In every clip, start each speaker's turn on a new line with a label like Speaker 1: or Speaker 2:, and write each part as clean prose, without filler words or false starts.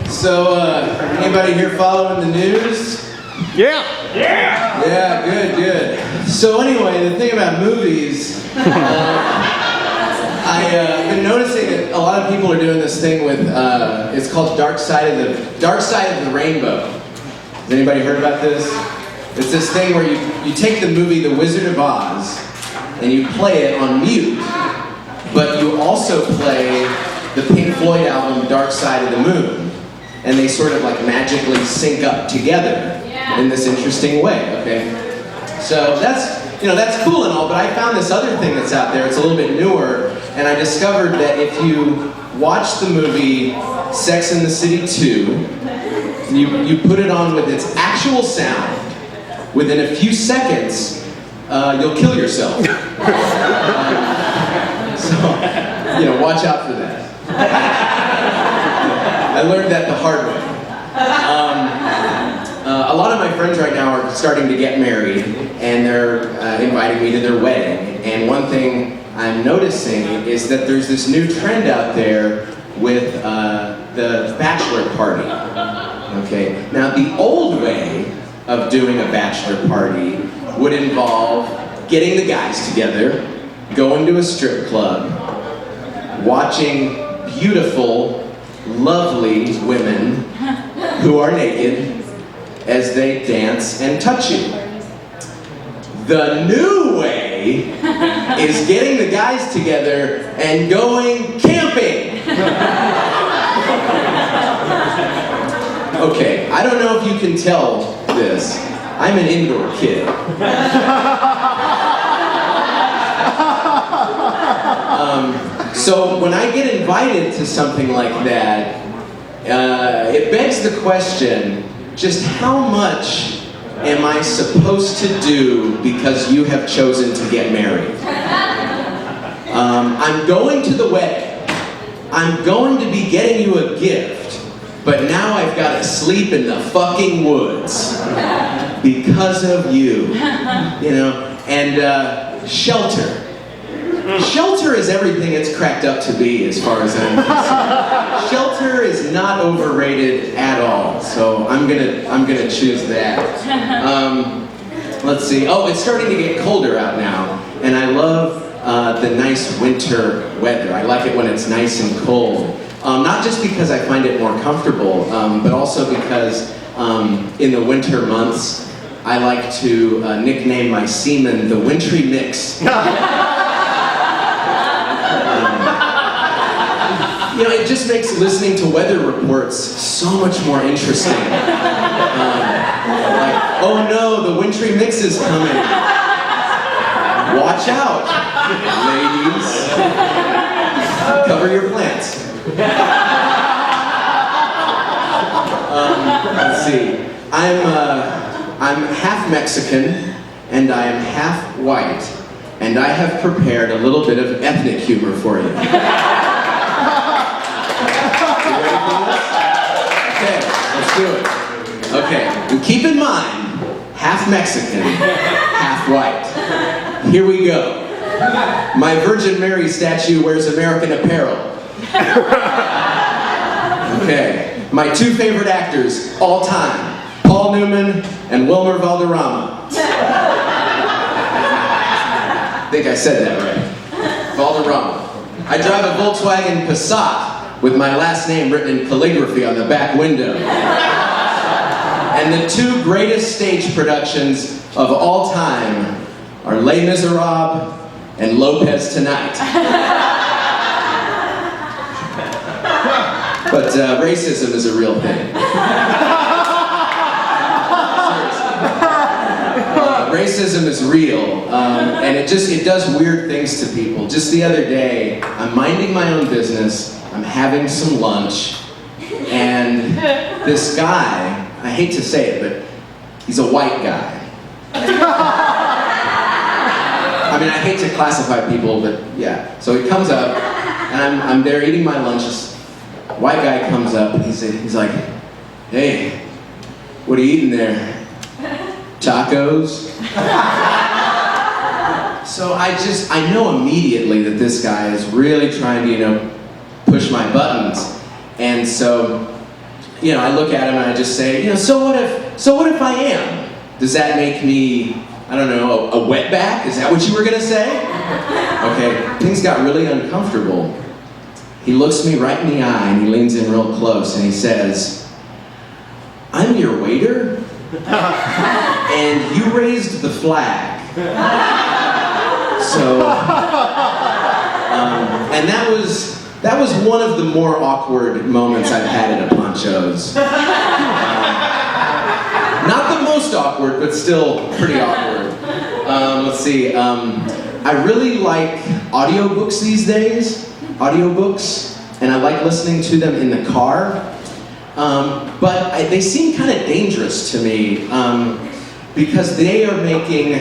Speaker 1: So, anybody here following the news?
Speaker 2: Yeah.
Speaker 1: Yeah, good. So anyway, the thing about movies, I've been noticing that a lot of people are doing this thing with, it's called Dark Side of the Rainbow. Has anybody heard about this? It's this thing where you take the movie The Wizard of Oz and you play it on mute, but you also play the Pink Floyd album Dark Side of the Moon, and they sort of like magically sync up together in this interesting way, okay? So that's cool and all, but I found this other thing that's out there. It's a little bit newer, and I discovered that if you watch the movie Sex and the City 2, you put it on with its actual sound, within a few seconds, you'll kill yourself. So, watch out for that. I learned that the hard way. A lot of my friends right now are starting to get married, and they're inviting me to their wedding. And one thing I'm noticing is that there's this new trend out there with the bachelor party. Okay, now the old way of doing a bachelor party would involve getting the guys together, going to a strip club, watching beautiful, lovely women who are naked as they dance and touch you. The new way is getting the guys together and going camping. Okay, I don't know if you can tell this. I'm an indoor kid. So when I get invited to something like that, it begs the question, just how much am I supposed to do because you have chosen to get married? I'm going to the wedding. I'm going to be getting you a gift, but now I've got to sleep in the fucking woods because of you, and shelter. Shelter is everything it's cracked up to be, as far as I'm concerned. Shelter is not overrated at all, so I'm gonna choose that. Let's see. Oh, it's starting to get colder out now, and I love the nice winter weather. I like it when it's nice and cold. Not just because I find it more comfortable, but also because in the winter months, I like to nickname my semen the wintry mix. It just makes listening to weather reports so much more interesting. Like, oh no, the wintry mix is coming. Watch out, ladies. Cover your plants. Let's see. I'm half Mexican and I am half white, and I have prepared a little bit of ethnic humor for you. Okay, let's do it. Okay, and keep in mind, half Mexican, half white. Here we go. My Virgin Mary statue wears American apparel. Okay, my two favorite actors, all time, Paul Newman and Wilmer Valderrama. I think I said that right. Valderrama. I drive a Volkswagen Passat with my last name written in calligraphy on the back window. And the two greatest stage productions of all time are Les Miserables and Lopez Tonight. But racism is a real thing. Racism is real, and it does weird things to people. Just the other day, I'm minding my own business, I'm having some lunch, and this guy, I hate to say it, but he's a white guy. I mean, I hate to classify people, but yeah. So he comes up, and I'm there eating my lunch. This white guy comes up, and he's like, "Hey, what are you eating there? Tacos?" So I know immediately that this guy is really trying to, push my buttons. And so I look at him and I just say, so what if I am? Does that make me, I don't know, a wetback? Is that what you were gonna say? Okay, things got really uncomfortable. He looks me right in the eye and he leans in real close and he says, I'm your waiter, and you raised the flag. So, and that was one of the more awkward moments I've had at a Poncho's. Not the most awkward, but still pretty awkward. Let's see. I really like audiobooks these days. Audiobooks, and I like listening to them in the car. But they seem kind of dangerous to me because they are making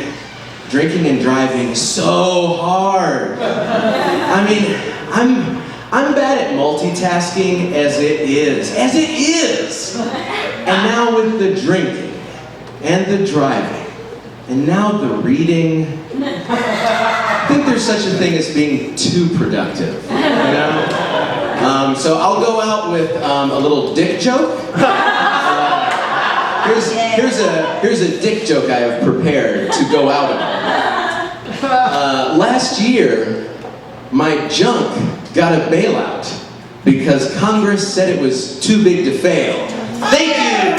Speaker 1: drinking and driving so hard. I mean, I'm bad at multitasking as it is. And now with the drinking and the driving and now the reading, I think there's such a thing as being too productive, So I'll go out with a little dick joke. Here's a dick joke I have prepared to go out on. Last year, my junk got a bailout because Congress said it was too big to fail. Thank you.